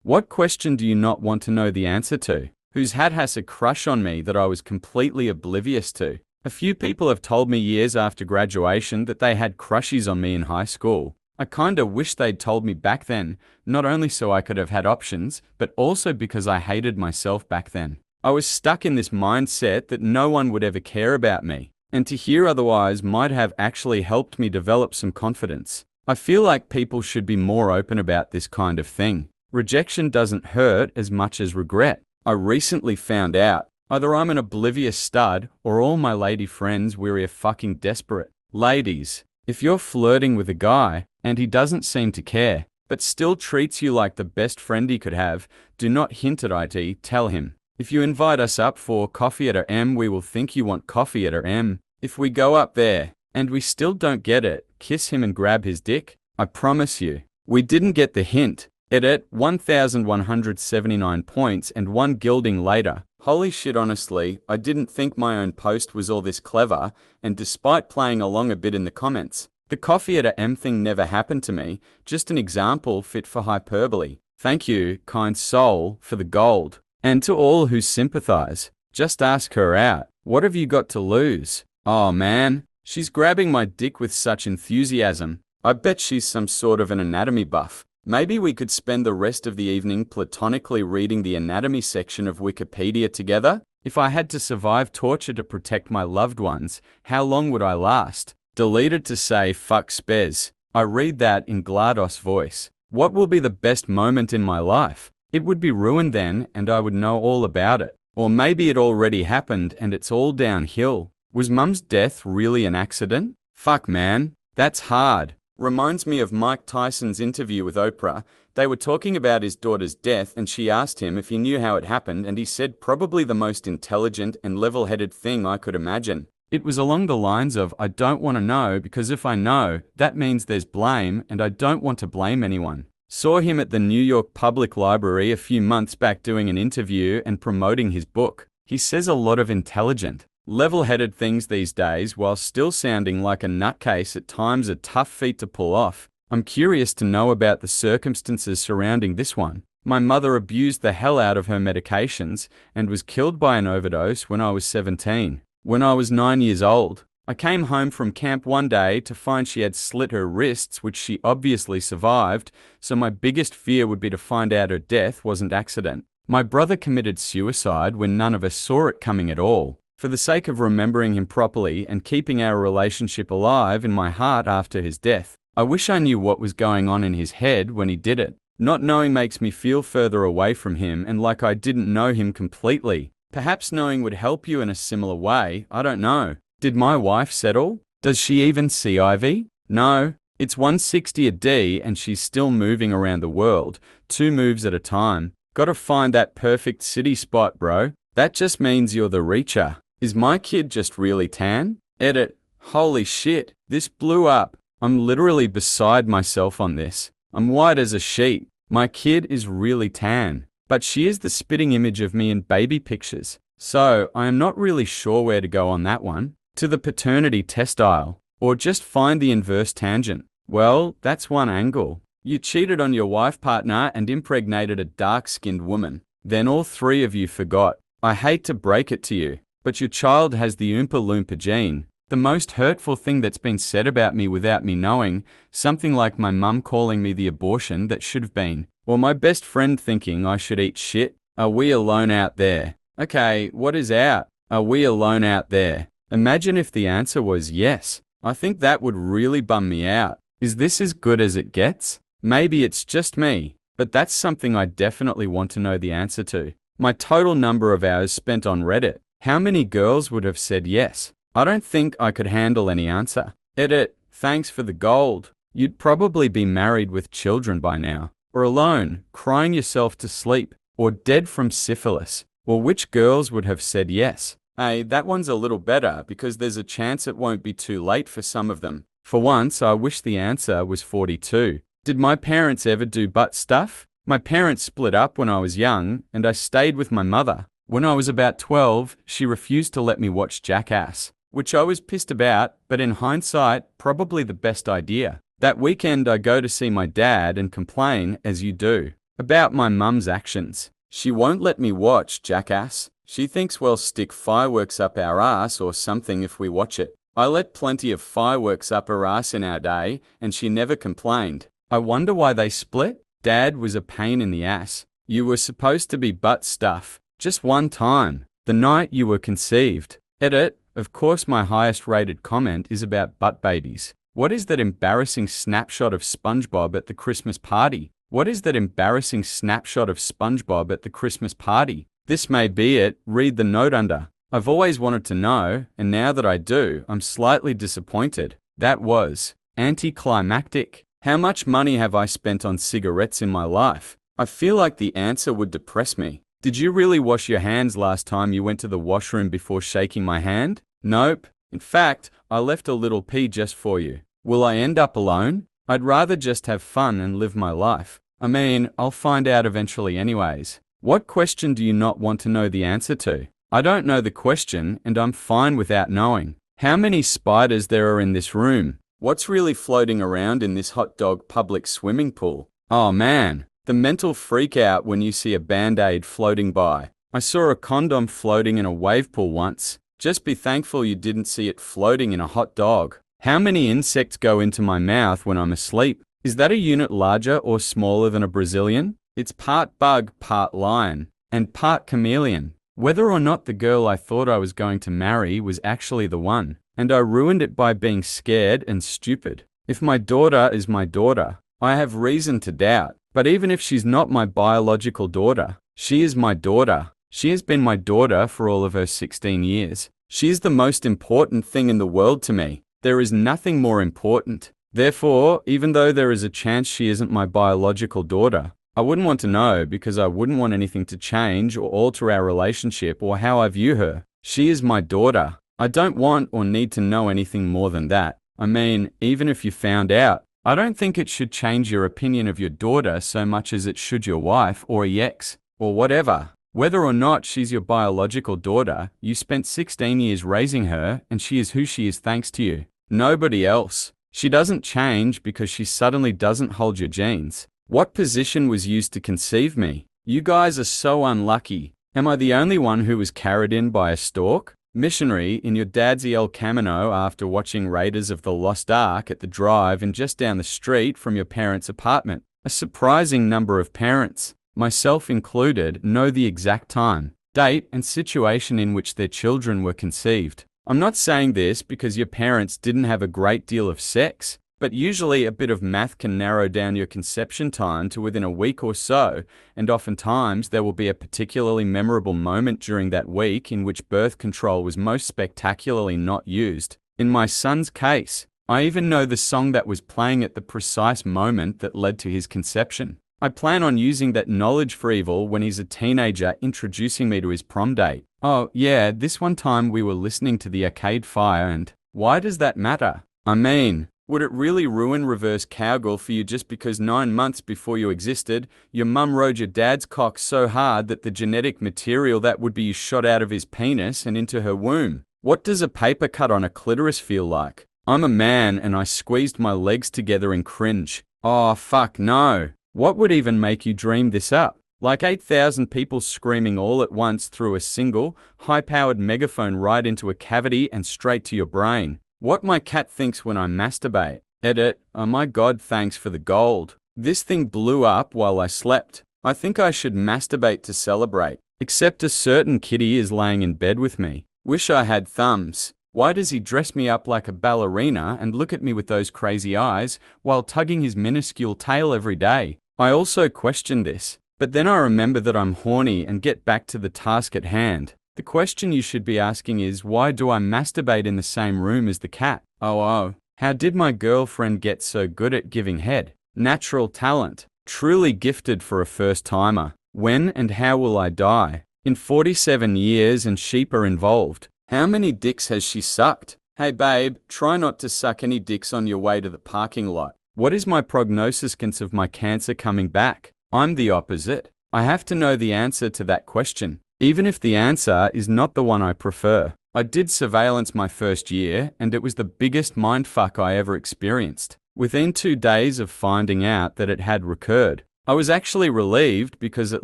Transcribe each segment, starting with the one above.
What question do you not want to know the answer to? Whose hat has a crush on me that I was completely oblivious to? A few people have told me years after graduation that they had crushes on me in high school. I kinda wish they'd told me back then, not only so I could have had options, but also because I hated myself back then. I was stuck in this mindset that no one would ever care about me, and to hear otherwise might have actually helped me develop some confidence. I feel like people should be more open about this kind of thing. Rejection doesn't hurt as much as regret. I recently found out either I'm an oblivious stud or all my lady friends we're fucking desperate. Ladies, if you're flirting with a guy and he doesn't seem to care, but still treats you like the best friend he could have, do not hint at IT, tell him. If you invite us up for coffee at our M, we will think you want coffee at our M. If we go up there and we still don't get it, kiss him and grab his dick. I promise you, we didn't get the hint. Edit 1,179 points and 1 gilding later. Holy shit, honestly, I didn't think my own post was all this clever, and despite playing along a bit in the comments, the coffee at a M thing never happened to me, just an example fit for hyperbole. Thank you, kind soul, for the gold. And to all who sympathize, just ask her out. What have you got to lose? Oh man, she's grabbing my dick with such enthusiasm. I bet she's some sort of an anatomy buff. Maybe we could spend the rest of the evening platonically reading the anatomy section of Wikipedia together? If I had to survive torture to protect my loved ones, how long would I last? Deleted to say fuck spez. I read that in GLaDOS voice. What will be the best moment in my life? It would be ruined then, and I would know all about it. Or maybe it already happened and it's all downhill. Was Mum's death really an accident? Fuck man, that's hard. Reminds me of Mike Tyson's interview with Oprah. They were talking about his daughter's death and she asked him if he knew how it happened, and he said probably the most intelligent and level-headed thing I could imagine. It was along the lines of, I don't want to know because if I know, that means there's blame and I don't want to blame anyone. Saw him at the New York Public Library a few months back doing an interview and promoting his book. He says a lot of intelligent, level-headed things these days while still sounding like a nutcase at times, a tough feat to pull off. I'm curious to know about the circumstances surrounding this one. My mother abused the hell out of her medications and was killed by an overdose when I was 17. When I was 9 years old, I came home from camp one day to find she had slit her wrists, which she obviously survived, so my biggest fear would be to find out her death wasn't accident. My brother committed suicide when none of us saw it coming at all. For the sake of remembering him properly and keeping our relationship alive in my heart after his death, I wish I knew what was going on in his head when he did it. Not knowing makes me feel further away from him and like I didn't know him completely. Perhaps knowing would help you in a similar way, I don't know. Did my wife settle? Does she even see Ivy? No. It's 160 a D and she's still moving around the world, 2 moves at a time. Gotta find that perfect city spot, bro. That just means you're the reacher. Is my kid just really tan? Edit. Holy shit, this blew up. I'm literally beside myself on this. I'm white as a sheet. My kid is really tan. But she is the spitting image of me in baby pictures. So, I am not really sure where to go on that one. To the paternity test aisle. Or just find the inverse tangent. Well, that's one angle. You cheated on your wife partner and impregnated a dark-skinned woman. Then all 3 of you forgot. I hate to break it to you, but your child has the Oompa Loompa gene. The most hurtful thing that's been said about me without me knowing, something like my mum calling me the abortion that should have been, or my best friend thinking I should eat shit. Are we alone out there? Okay, what is out? Are we alone out there? Imagine if the answer was yes. I think that would really bum me out. Is this as good as it gets? Maybe it's just me, but that's something I definitely want to know the answer to. My total number of hours spent on Reddit. How many girls would have said yes? I don't think I could handle any answer. Edit. Thanks for the gold. You'd probably be married with children by now. Or alone, crying yourself to sleep. Or dead from syphilis. Or which girls would have said yes? Hey, that one's a little better because there's a chance it won't be too late for some of them. For once, I wish the answer was 42. Did my parents ever do butt stuff? My parents split up when I was young, and I stayed with my mother. When I was about 12, she refused to let me watch Jackass, which I was pissed about, but in hindsight, probably the best idea. That weekend I go to see my dad and complain, as you do. About my mum's actions. She won't let me watch, jackass. She thinks we'll stick fireworks up our ass or something if we watch it. I let plenty of fireworks up her ass in our day, and she never complained. I wonder why they split? Dad was a pain in the ass. You were supposed to be butt stuff. Just one time. The night you were conceived. Edit. Of course my highest rated comment is about butt babies. What is that embarrassing snapshot of SpongeBob at the Christmas party? What is that embarrassing snapshot of SpongeBob at the Christmas party? This may be it. Read the note under. I've always wanted to know, and now that I do, I'm slightly disappointed. That was anticlimactic. How much money have I spent on cigarettes in my life? I feel like the answer would depress me. Did you really wash your hands last time you went to the washroom before shaking my hand? Nope. In fact, I left a little pee just for you. Will I end up alone? I'd rather just have fun and live my life. I mean, I'll find out eventually anyways. What question do you not want to know the answer to? I don't know the question, and I'm fine without knowing. How many spiders there are in this room? What's really floating around in this hot dog public swimming pool? Oh man, the mental freak out when you see a Band-Aid floating by. I saw a condom floating in a wave pool once. Just be thankful you didn't see it floating in a hot dog. How many insects go into my mouth when I'm asleep? Is that a unit larger or smaller than a Brazilian? It's part bug, part lion, and part chameleon. Whether or not the girl I thought I was going to marry was actually the one, and I ruined it by being scared and stupid. If my daughter is my daughter, I have reason to doubt. But even if she's not my biological daughter, she is my daughter. She has been my daughter for all of her 16 years. She is the most important thing in the world to me. There is nothing more important. Therefore, even though there is a chance she isn't my biological daughter, I wouldn't want to know because I wouldn't want anything to change or alter our relationship or how I view her. She is my daughter. I don't want or need to know anything more than that. I mean, even if you found out, I don't think it should change your opinion of your daughter so much as it should your wife or a ex or whatever. Whether or not she's your biological daughter, you spent 16 years raising her and she is who she is thanks to you. Nobody else. She doesn't change because she suddenly doesn't hold your genes. What position was used to conceive me? You guys are so unlucky. Am I the only one who was carried in by a stork? Missionary in your dad's El Camino after watching Raiders of the Lost Ark at the drive-in just down the street from your parents' apartment. A surprising number of parents, myself included, know the exact time, date, and situation in which their children were conceived. I'm not saying this because your parents didn't have a great deal of sex, but usually a bit of math can narrow down your conception time to within a week or so, and oftentimes there will be a particularly memorable moment during that week in which birth control was most spectacularly not used. In my son's case, I even know the song that was playing at the precise moment that led to his conception. I plan on using that knowledge for evil when he's a teenager introducing me to his prom date. Oh yeah, this one time we were listening to the Arcade Fire and why does that matter? I mean, would it really ruin reverse cowgirl for you just because 9 months before you existed, your mum rode your dad's cock so hard that the genetic material that would be shot out of his penis and into her womb? What does a paper cut on a clitoris feel like? I'm a man and I squeezed my legs together in cringe. Oh fuck no. What would even make you dream this up? Like 8,000 people screaming all at once through a single, high-powered megaphone right into a cavity and straight to your brain. What my cat thinks when I masturbate. Edit. Oh my god, thanks for the gold. This thing blew up while I slept. I think I should masturbate to celebrate. Except a certain kitty is laying in bed with me. Wish I had thumbs. Why does he dress me up like a ballerina and look at me with those crazy eyes while tugging his minuscule tail every day? I also question this, but then I remember that I'm horny and get back to the task at hand. The question you should be asking is, why do I masturbate in the same room as the cat? Oh, how did my girlfriend get so good at giving head? Natural talent. Truly gifted for a first-timer. When and how will I die? In 47 years and sheep are involved. How many dicks has she sucked? Hey babe, try not to suck any dicks on your way to the parking lot. What is my prognosis of my cancer coming back? I'm the opposite. I have to know the answer to that question, even if the answer is not the one I prefer. I did surveillance my first year, and it was the biggest mindfuck I ever experienced. Within 2 days of finding out that it had recurred, I was actually relieved because at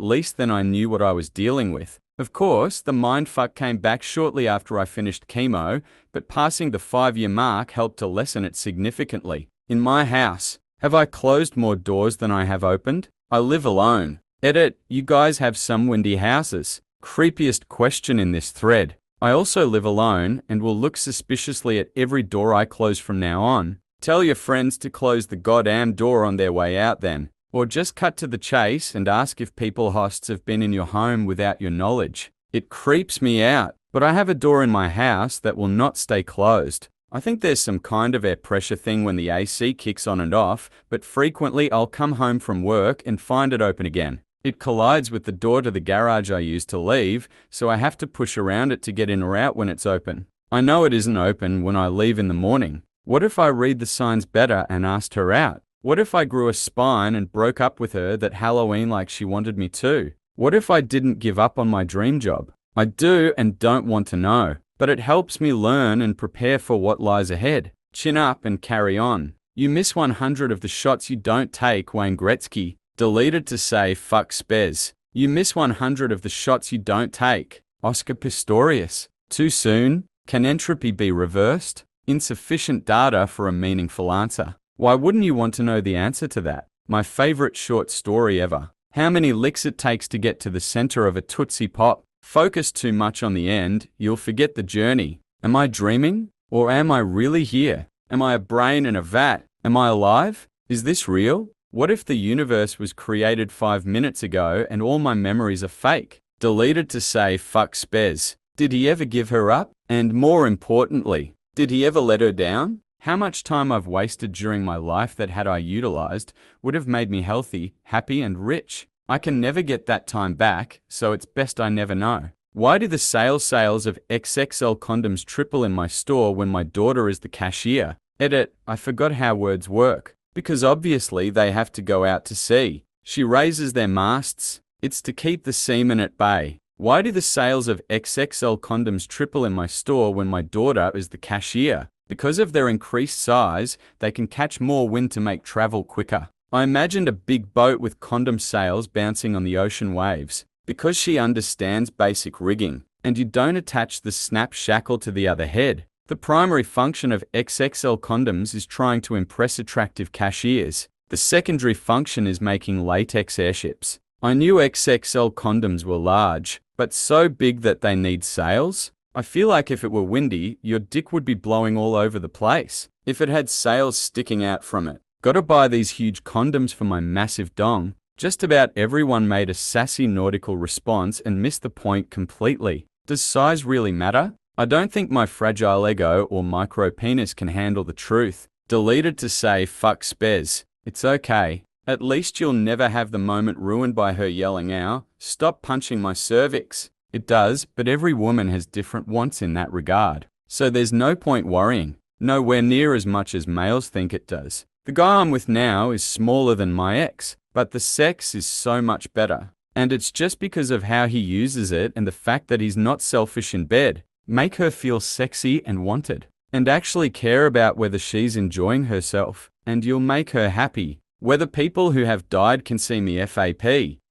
least then I knew what I was dealing with. Of course, the mindfuck came back shortly after I finished chemo, but passing the 5-year mark helped to lessen it significantly. In my house, have I closed more doors than I have opened? I live alone. Edit, you guys have some windy houses. Creepiest question in this thread. I also live alone and will look suspiciously at every door I close from now on. Tell your friends to close the goddamn door on their way out then. Or just cut to the chase and ask if people hosts have been in your home without your knowledge. It creeps me out, but I have a door in my house that will not stay closed. I think there's some kind of air pressure thing when the AC kicks on and off, but frequently I'll come home from work and find it open again. It collides with the door to the garage I use to leave, so I have to push around it to get in or out when it's open. I know it isn't open when I leave in the morning. What if I read the signs better and asked her out? What if I grew a spine and broke up with her that Halloween like she wanted me to? What if I didn't give up on my dream job? I do and don't want to know, but it helps me learn and prepare for what lies ahead. Chin up and carry on. You miss 100 of the shots you don't take, Wayne Gretzky. Deleted to say fuck Spez. You miss 100 of the shots you don't take. Oscar Pistorius. Too soon? Can entropy be reversed? Insufficient data for a meaningful answer. Why wouldn't you want to know the answer to that? My favorite short story ever. How many licks it takes to get to the center of a Tootsie Pop? Focus too much on the end, you'll forget the journey. Am I dreaming? Or am I really here? Am I a brain in a vat? Am I alive? Is this real? What if the universe was created 5 minutes ago and all my memories are fake? Deleted to say fuck Spez. Did he ever give her up? And more importantly, did he ever let her down? How much time I've wasted during my life that had I utilized would have made me healthy, happy and rich. I can never get that time back, so it's best I never know. Why do the sales of XXL condoms triple in my store when my daughter is the cashier? Edit, I forgot how words work. Because obviously they have to go out to sea. She raises their masts. It's to keep the seamen at bay. Why do the sales of XXL condoms triple in my store when my daughter is the cashier? Because of their increased size, they can catch more wind to make travel quicker. I imagined a big boat with condom sails bouncing on the ocean waves. Because she understands basic rigging, and you don't attach the snap shackle to the other head. The primary function of XXL condoms is trying to impress attractive cashiers. The secondary function is making latex airships. I knew XXL condoms were large, but so big that they need sails? I feel like if it were windy, your dick would be blowing all over the place. If it had sails sticking out from it. Gotta buy these huge condoms for my massive dong. Just about everyone made a sassy nautical response and missed the point completely. Does size really matter? I don't think my fragile ego or micro penis can handle the truth. Deleted to say fuck Spez. It's okay. At least you'll never have the moment ruined by her yelling out, stop punching my cervix. It does, but every woman has different wants in that regard. So there's no point worrying. Nowhere near as much as males think it does. The guy I'm with now is smaller than my ex, but the sex is so much better. And it's just because of how he uses it and the fact that he's not selfish in bed. Make her feel sexy and wanted. And actually care about whether she's enjoying herself. And you'll make her happy. Whether people who have died can see me FAP.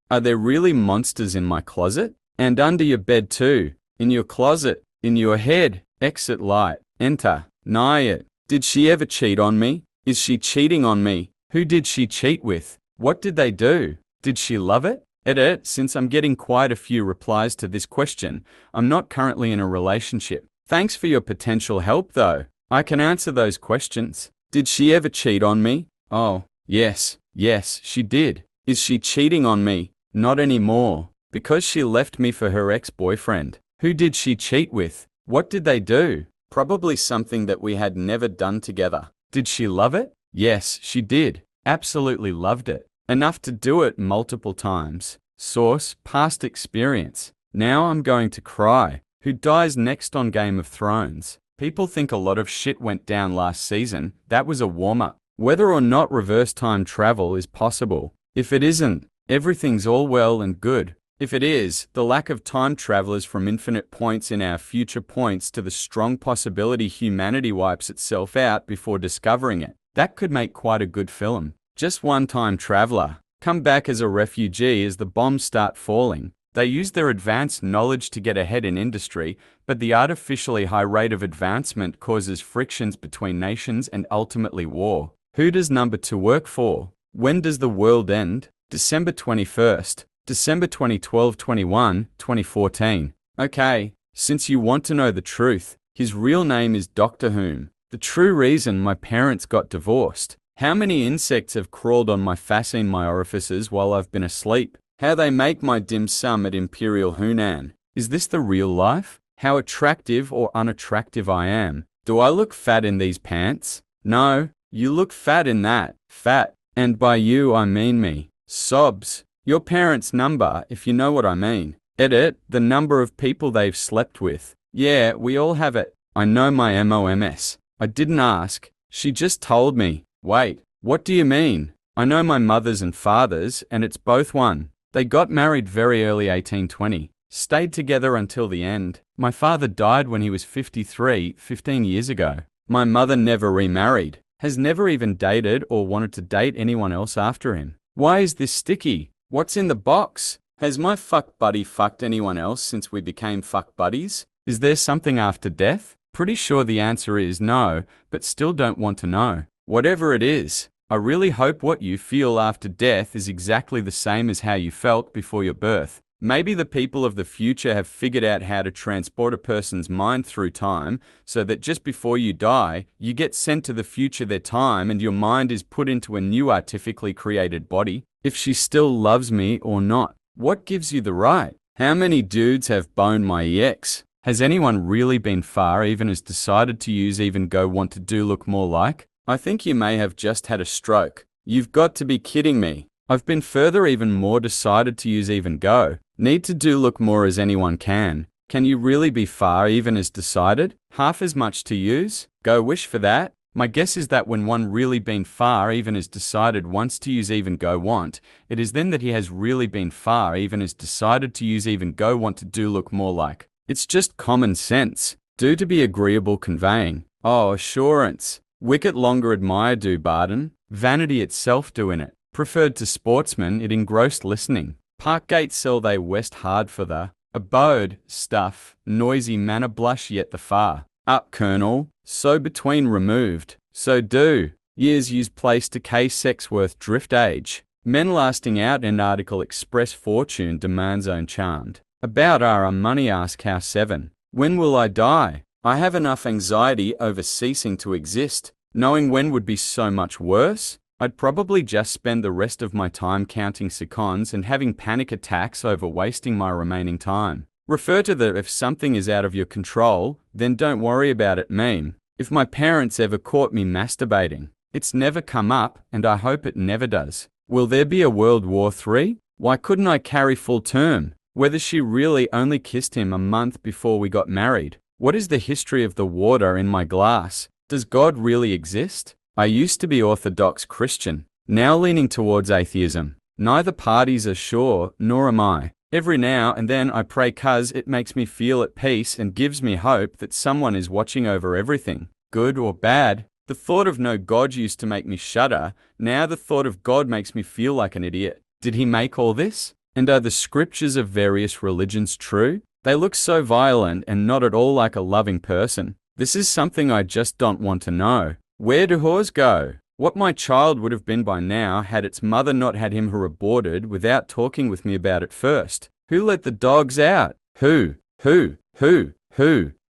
Are there really monsters in my closet? And under your bed too. In your closet. In your head. Exit light. Enter. Nigh it. Did she ever cheat on me? Is she cheating on me? Who did she cheat with? What did they do? Did she love it? Edit, since I'm getting quite a few replies to this question, I'm not currently in a relationship. Thanks for your potential help though. I can answer those questions. Did she ever cheat on me? Oh, yes, she did. Is she cheating on me? Not anymore. Because she left me for her ex-boyfriend. Who did she cheat with? What did they do? Probably something that we had never done together. Did she love it? Yes, she did. Absolutely loved it. Enough to do it multiple times. Source, past experience. Now I'm going to cry. Who dies next on Game of Thrones? People think a lot of shit went down last season. That was a warm-up. Whether or not reverse time travel is possible. If it isn't, everything's all well and good. If it is, the lack of time travelers from infinite points in our future points to the strong possibility humanity wipes itself out before discovering it. That could make quite a good film. Just one time traveler. come back as a refugee as the bombs start falling. They use their advanced knowledge to get ahead in industry, but the artificially high rate of advancement causes frictions between nations and ultimately war. Who does number 2 work for? When does the world end? December 21st, December 2012, 21, 2014. Okay, since you want to know the truth, his real name is Dr. Whom. The true reason my parents got divorced. How many insects have crawled on my face in my orifices while I've been asleep? How they make my dim sum at Imperial Hunan. Is this the real life? How attractive or unattractive I am. Do I look fat in these pants? No, you look fat in that. Fat. And by you I mean me. Sobs. Your parents' number, if you know what I mean. Edit, the number of people they've slept with. Yeah, we all have it. I know my MOMS. I didn't ask. She just told me. Wait, what do you mean? I know my mother's and father's, and it's both one. They got married very early 1820. Stayed together until the end. My father died when he was 53, 15 years ago. My mother never remarried. Has never even dated or wanted to date anyone else after him. Why is this sticky? What's in the box? Has my fuck buddy fucked anyone else since we became fuck buddies? Is there something after death? Pretty sure the answer is no, but still don't want to know. Whatever it is, I really hope what you feel after death is exactly the same as how you felt before your birth. Maybe the people of the future have figured out how to transport a person's mind through time so that just before you die, you get sent to the future their time and your mind is put into a new artificially created body. If she still loves me or not. What gives you the right? How many dudes have boned my ex? Has anyone really been far even as decided to use even go want to do look more like? I think you may have just had a stroke. You've got to be kidding me. I've been further even more decided to use even go. Need to do look more as anyone can. Can you really be far even as decided? Half as much to use? Go wish for that? My guess is that when one really been far even as decided wants to use even go want, it is then that he has really been far even as decided to use even go want to do look more like. It's just common sense. Do to be agreeable conveying. Oh, assurance. Wicket longer admire do Barden. Vanity itself do in it. Preferred to sportsmen, it engrossed listening. Parkgate sell they west hard for the abode, stuff, noisy manner blush yet the far. Up, Colonel, so between removed, so do. Years use place to case sex worth drift age. Men lasting out and article express fortune demands own charmed. About our money ask how 7. When will I die? I have enough anxiety over ceasing to exist. Knowing when would be so much worse. I'd probably just spend the rest of my time counting seconds and having panic attacks over wasting my remaining time. Refer to the if something is out of your control, then don't worry about it meme. If my parents ever caught me masturbating, it's never come up and I hope it never does. Will there be a World War III? Why couldn't I carry full term? Whether she really only kissed him a month before we got married. What is the history of the water in my glass? Does God really exist? I used to be Orthodox Christian, now leaning towards atheism. Neither parties are sure, nor am I. Every now and then I pray 'cause it makes me feel at peace and gives me hope that someone is watching over everything, good or bad. The thought of no God used to make me shudder. Now the thought of God makes me feel like an idiot. Did he make all this? And are the scriptures of various religions true? They look so violent and not at all like a loving person. This is something I just don't want to know. Where do whores go? What my child would have been by now had its mother not had him her aborted without talking with me about it first. Who let the dogs out? Who?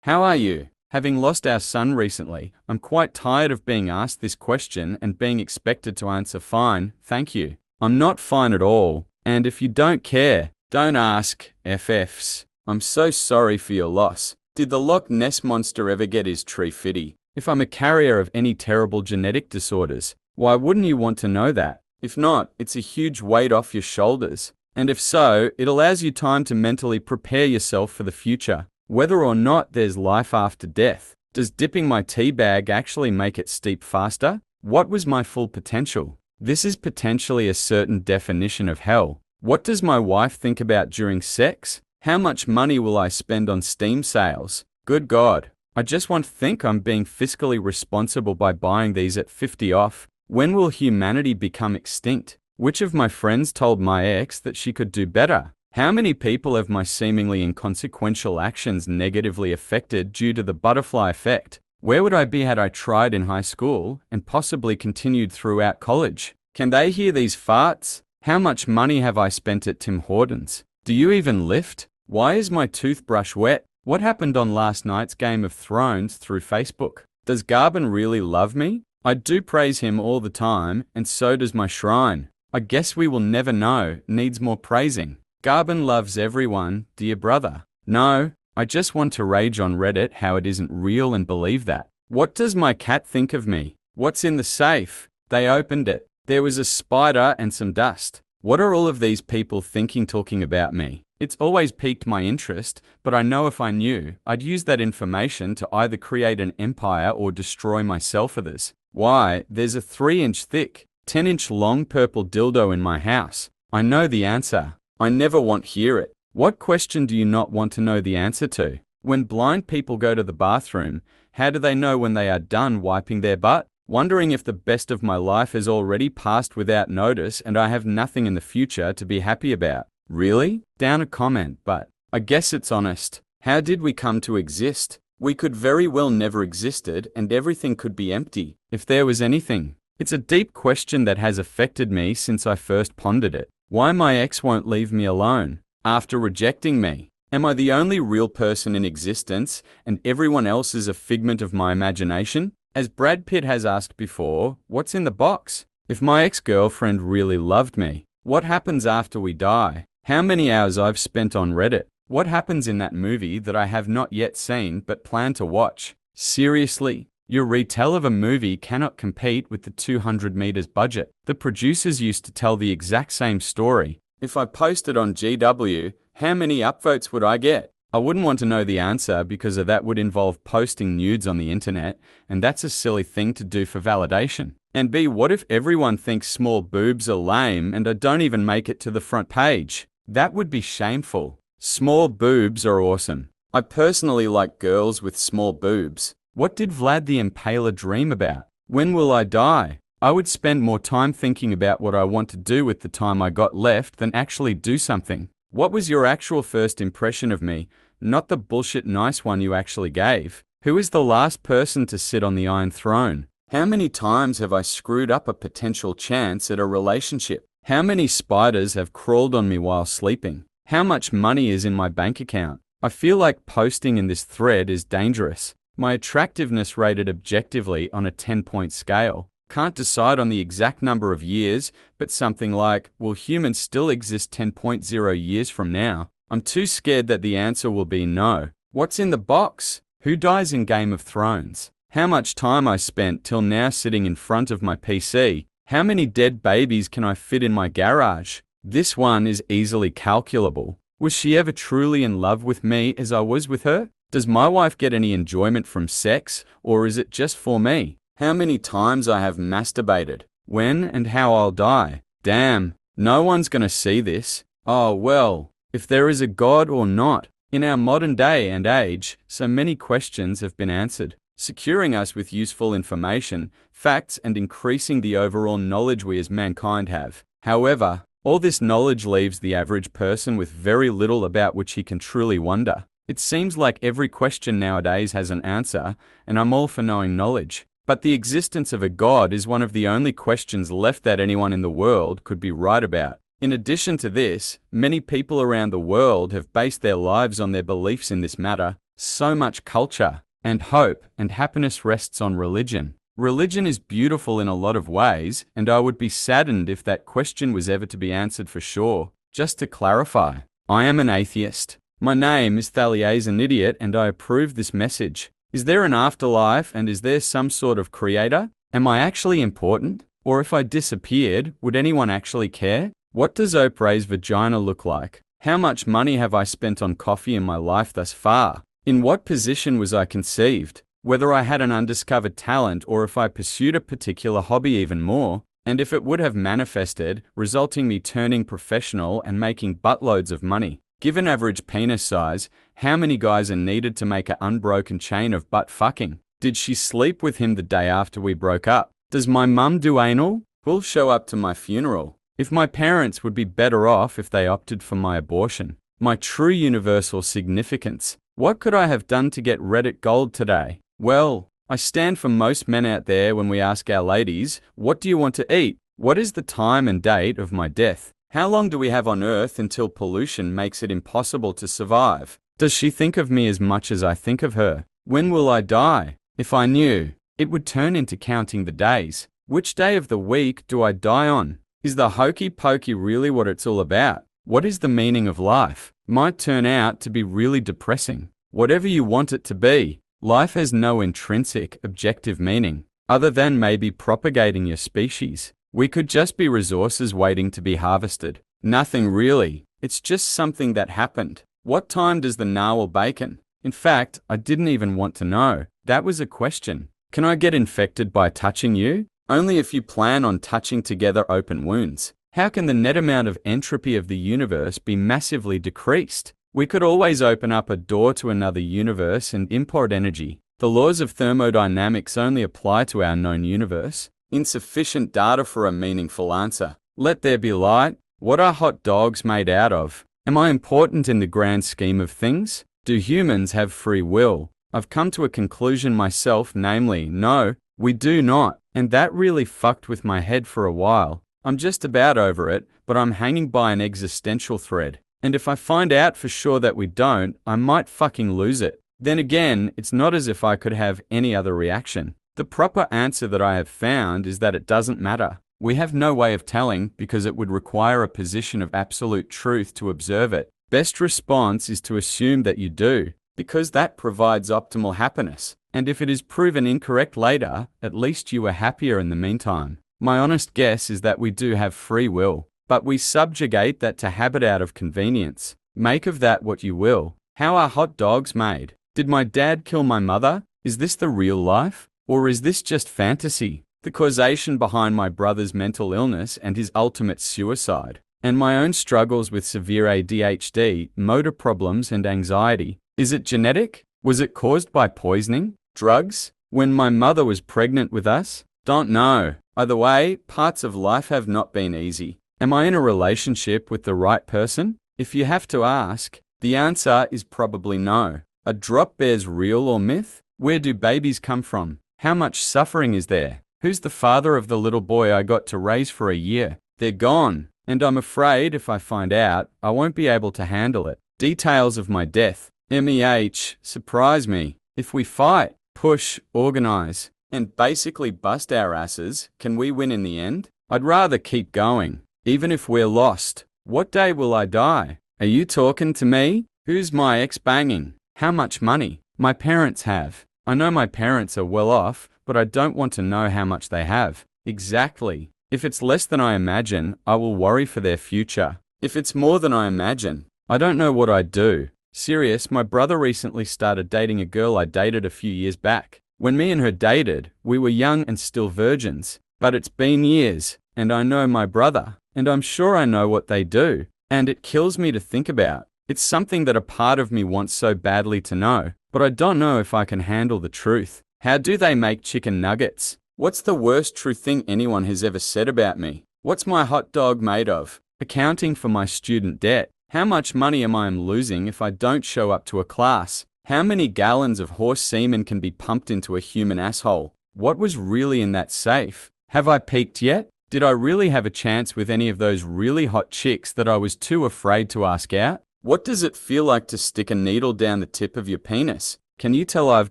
How are you? Having lost our son recently, I'm quite tired of being asked this question and being expected to answer fine, thank you. I'm not fine at all, and if you don't care, don't ask, FFs. I'm so sorry for your loss. Did the Loch Ness Monster ever get his tree fitty? If I'm a carrier of any terrible genetic disorders, why wouldn't you want to know that? If not, it's a huge weight off your shoulders. And if so, it allows you time to mentally prepare yourself for the future. Whether or not there's life after death. Does dipping my tea bag actually make it steep faster? What was my full potential? This is potentially a certain definition of hell. What does my wife think about during sex? How much money will I spend on Steam sales? Good God. I just want to think I'm being fiscally responsible by buying these at 50 off. When will humanity become extinct? Which of my friends told my ex that she could do better? How many people have my seemingly inconsequential actions negatively affected due to the butterfly effect? Where would I be had I tried in high school and possibly continued throughout college? Can they hear these farts? How much money have I spent at Tim Hortons? Do you even lift? Why is my toothbrush wet? What happened on last night's Game of Thrones through Facebook? Does Garben really love me? I do praise him all the time, and so does my shrine. I guess we will never know, needs more praising. Garben loves everyone, dear brother. No, I just want to rage on Reddit how it isn't real and believe that. What does my cat think of me? What's in the safe? They opened it. There was a spider and some dust. What are all of these people thinking talking about me? It's always piqued my interest, but I know if I knew, I'd use that information to either create an empire or destroy myself for this. Why, there's a 3-inch thick, 10-inch long purple dildo in my house. I know the answer. I never want to hear it. What question do you not want to know the answer to? When blind people go to the bathroom, how do they know when they are done wiping their butt? Wondering if the best of my life has already passed without notice and I have nothing in the future to be happy about. Really? Down a comment, but I guess it's honest. How did we come to exist? We could very well never existed and everything could be empty, if there was anything. It's a deep question that has affected me since I first pondered it. Why my ex won't leave me alone, after rejecting me? Am I the only real person in existence and everyone else is a figment of my imagination? As Brad Pitt has asked before, what's in the box? If my ex-girlfriend really loved me, what happens after we die? How many hours I've spent on Reddit? What happens in that movie that I have not yet seen but plan to watch? Seriously? Your retell of a movie cannot compete with the 200 meters budget. The producers used to tell the exact same story. If I posted on GW, how many upvotes would I get? I wouldn't want to know the answer because that would involve posting nudes on the internet, and that's a silly thing to do for validation. And B, what if everyone thinks small boobs are lame and I don't even make it to the front page? That would be shameful. Small boobs are awesome. I personally like girls with small boobs. What did Vlad the Impaler dream about? When will I die? I would spend more time thinking about what I want to do with the time I got left than actually do something. What was your actual first impression of me, not the bullshit nice one you actually gave? Who is the last person to sit on the Iron Throne? How many times have I screwed up a potential chance at a relationship? How many spiders have crawled on me while sleeping? How much money is in my bank account? I feel like posting in this thread is dangerous. My attractiveness rated objectively on a 10-point scale. Can't decide on the exact number of years, but something like, will humans still exist 10.0 years from now? I'm too scared that the answer will be no. What's in the box? Who dies in Game of Thrones? How much time I spent till now sitting in front of my PC? How many dead babies can I fit in my garage? This one is easily calculable. Was she ever truly in love with me as I was with her? Does my wife get any enjoyment from sex, or is it just for me? How many times I have masturbated? When and how I'll die? Damn, no one's gonna see this. Oh well, if there is a God or not. In our modern day and age, so many questions have been answered, securing us with useful information, facts, and increasing the overall knowledge we as mankind have. However, all this knowledge leaves the average person with very little about which he can truly wonder. It seems like every question nowadays has an answer, and I'm all for knowing knowledge. But the existence of a God is one of the only questions left that anyone in the world could be right about. In addition to this, many people around the world have based their lives on their beliefs in this matter. So much culture, and hope, and happiness rests on religion. Religion is beautiful in a lot of ways, and I would be saddened if that question was ever to be answered for sure. Just to clarify, I am an atheist. My name is Thalia's an idiot, and I approve this message. Is there an afterlife, and is there some sort of creator? Am I actually important? Or if I disappeared, would anyone actually care? What does Oprah's vagina look like? How much money have I spent on coffee in my life thus far? In what position was I conceived? Whether I had an undiscovered talent or if I pursued a particular hobby even more, and if it would have manifested, resulting me turning professional and making buttloads of money. Given average penis size, how many guys are needed to make an unbroken chain of butt fucking? Did she sleep with him the day after we broke up? Does my mum do anal? Who'll show up to my funeral? If my parents would be better off if they opted for my abortion. My true universal significance. What could I have done to get Reddit gold today? Well, I stand for most men out there when we ask our ladies, what do you want to eat? What is the time and date of my death? How long do we have on Earth until pollution makes it impossible to survive? Does she think of me as much as I think of her? When will I die? If I knew, it would turn into counting the days. Which day of the week do I die on? Is the hokey pokey really what it's all about? What is the meaning of life? Might turn out to be really depressing. Whatever you want it to be, life has no intrinsic, objective meaning, other than maybe propagating your species. We could just be resources waiting to be harvested. Nothing really. It's just something that happened. What time does the narwhal bacon? In fact, I didn't even want to know. That was a question. Can I get infected by touching you? Only if you plan on touching together open wounds. How can the net amount of entropy of the universe be massively decreased? We could always open up a door to another universe and import energy. The laws of thermodynamics only apply to our known universe. Insufficient data for a meaningful answer. Let there be light. What are hot dogs made out of? Am I important in the grand scheme of things? Do humans have free will? I've come to a conclusion myself, namely, no, we do not. And that really fucked with my head for a while. I'm just about over it, but I'm hanging by an existential thread. And if I find out for sure that we don't, I might fucking lose it. Then again, it's not as if I could have any other reaction. The proper answer that I have found is that it doesn't matter. We have no way of telling because it would require a position of absolute truth to observe it. Best response is to assume that you do, because that provides optimal happiness. And if it is proven incorrect later, at least you were happier in the meantime. My honest guess is that we do have free will, but we subjugate that to habit out of convenience. Make of that what you will. How are hot dogs made? Did my dad kill my mother? Is this the real life? Or is this just fantasy? The causation behind my brother's mental illness and his ultimate suicide, and my own struggles with severe ADHD, motor problems and anxiety. Is it genetic? Was it caused by poisoning? Drugs? When my mother was pregnant with us? Don't know. Either way, parts of life have not been easy. Am I in a relationship with the right person? If you have to ask, the answer is probably no. Are drop bears real or myth? Where do babies come from? How much suffering is there? Who's the father of the little boy I got to raise for a year? They're gone, and I'm afraid if I find out, I won't be able to handle it. Details of my death. MEH, surprise me. If we fight, push, organize, and basically bust our asses, can we win in the end? I'd rather keep going, even if we're lost. What day will I die? Are you talking to me? Who's my ex banging? How much money? My parents have. I know my parents are well off, but I don't want to know how much they have. Exactly. If it's less than I imagine, I will worry for their future. If it's more than I imagine, I don't know what I'd do. Serious, my brother recently started dating a girl I dated a few years back. When me and her dated, we were young and still virgins. But it's been years, and I know my brother, and I'm sure I know what they do. And it kills me to think about. It's something that a part of me wants so badly to know, but I don't know if I can handle the truth. How do they make chicken nuggets? What's the worst true thing anyone has ever said about me? What's my hot dog made of? Accounting for my student debt. How much money am I losing if I don't show up to a class? How many gallons of horse semen can be pumped into a human asshole? What was really in that safe? Have I peaked yet? Did I really have a chance with any of those really hot chicks that I was too afraid to ask out? What does it feel like to stick a needle down the tip of your penis? Can you tell I've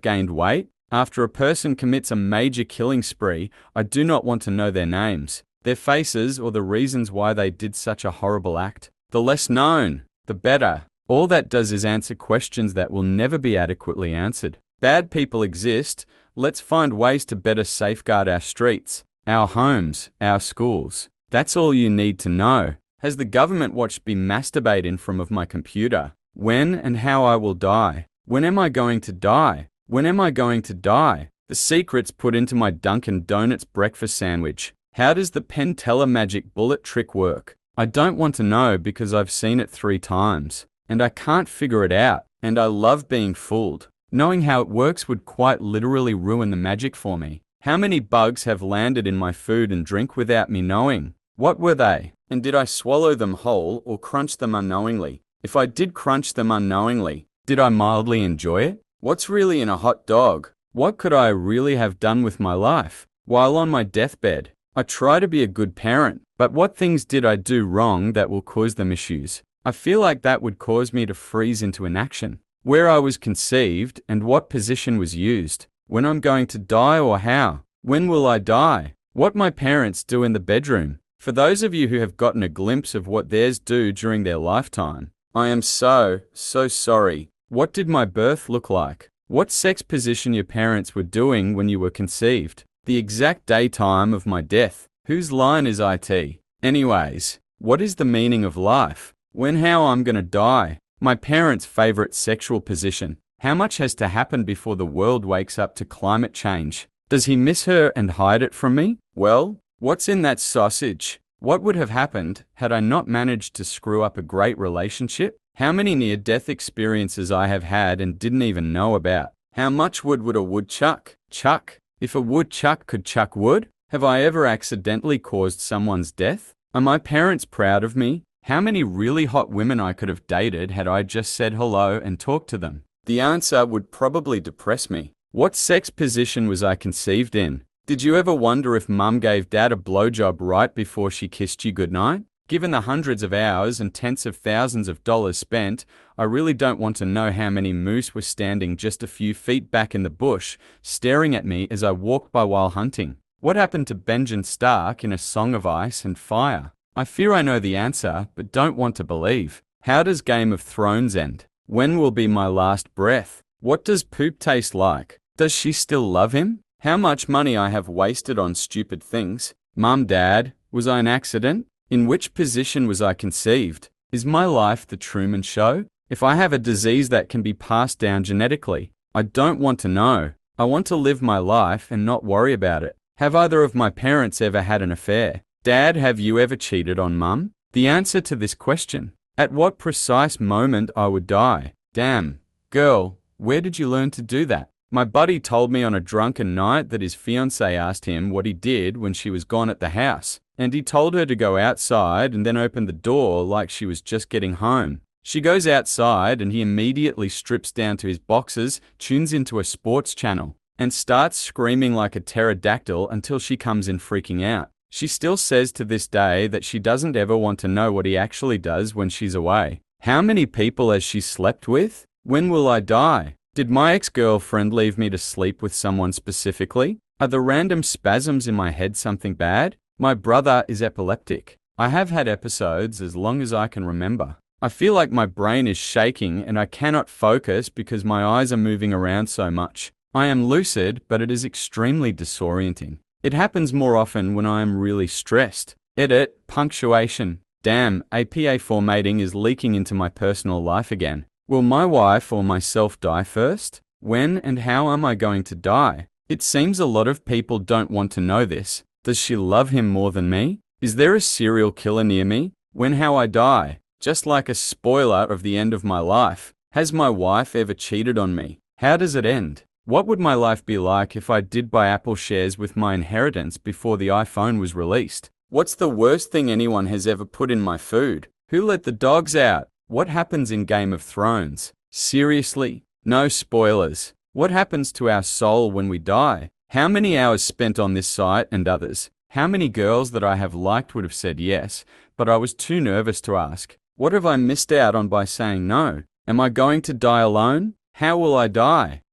gained weight? After a person commits a major killing spree, I do not want to know their names, their faces, or the reasons why they did such a horrible act. The less known, the better. All that does is answer questions that will never be adequately answered. Bad people exist. Let's find ways to better safeguard our streets, our homes, our schools. That's all you need to know. Has the government watched me masturbate in front of my computer? When and how I will die? When am I going to die? When am I going to die? The secrets put into my Dunkin' Donuts breakfast sandwich. How does the Penn Teller magic bullet trick work? I don't want to know because I've seen it 3 times, and I can't figure it out, and I love being fooled. Knowing how it works would quite literally ruin the magic for me. How many bugs have landed in my food and drink without me knowing? What were they? And did I swallow them whole or crunch them unknowingly? If I did crunch them unknowingly, did I mildly enjoy it? What's really in a hot dog? What could I really have done with my life? While on my deathbed, I try to be a good parent, but what things did I do wrong that will cause them issues? I feel like that would cause me to freeze into inaction. Where I was conceived and what position was used. When I'm going to die or how. When will I die? What my parents do in the bedroom. For those of you who have gotten a glimpse of what theirs do during their lifetime, I am so sorry. What did my birth look like? What sex position your parents were doing when you were conceived? The exact day time of my death. Whose line is IT? Anyways, what is the meaning of life? When how I'm gonna die? My parents' favorite sexual position. How much has to happen before the world wakes up to climate change? Does he miss her and hide it from me? Well, what's in that sausage? What would have happened had I not managed to screw up a great relationship? How many near-death experiences I have had and didn't even know about? How much wood would a woodchuck chuck? If a woodchuck could chuck wood? Have I ever accidentally caused someone's death? Are my parents proud of me? How many really hot women I could have dated had I just said hello and talked to them? The answer would probably depress me. What sex position was I conceived in? Did you ever wonder if mum gave dad a blowjob right before she kissed you goodnight? Given the hundreds of hours and tens of thousands of dollars spent, I really don't want to know how many moose were standing just a few feet back in the bush, staring at me as I walked by while hunting. What happened to Benjamin Stark in A Song of Ice and Fire? I fear I know the answer, but don't want to believe. How does Game of Thrones end? When will be my last breath? What does poop taste like? Does she still love him? How much money I have wasted on stupid things? Mum, Dad, was I an accident? In which position was I conceived? Is my life the Truman Show? If I have a disease that can be passed down genetically, I don't want to know. I want to live my life and not worry about it. Have either of my parents ever had an affair? Dad, have you ever cheated on Mum? The answer to this question. At what precise moment I would die? Damn, girl, where did you learn to do that? My buddy told me on a drunken night that his fiancée asked him what he did when she was gone at the house, and he told her to go outside and then open the door like she was just getting home. She goes outside and he immediately strips down to his boxers, tunes into a sports channel, and starts screaming like a pterodactyl until she comes in freaking out. She still says to this day that she doesn't ever want to know what he actually does when she's away. How many people has she slept with? When will I die? Did my ex-girlfriend leave me to sleep with someone specifically? Are the random spasms in my head something bad? My brother is epileptic. I have had episodes as long as I can remember. I feel like my brain is shaking and I cannot focus because my eyes are moving around so much. I am lucid, but it is extremely disorienting. It happens more often when I am really stressed. Edit, punctuation. Damn, APA formatting is leaking into my personal life again. Will my wife or myself die first? When and how am I going to die? It seems a lot of people don't want to know this. Does she love him more than me? Is there a serial killer near me? When how I die? Just like a spoiler of the end of my life. Has my wife ever cheated on me? How does it end? What would my life be like if I did buy Apple shares with my inheritance before the iPhone was released? What's the worst thing anyone has ever put in my food? Who let the dogs out? What happens in Game of Thrones? Seriously? No spoilers. What happens to our soul when we die? How many hours spent on this site and others? How many girls that I have liked would have said yes, but I was too nervous to ask? What have I missed out on by saying no? Am I going to die alone? How will I die?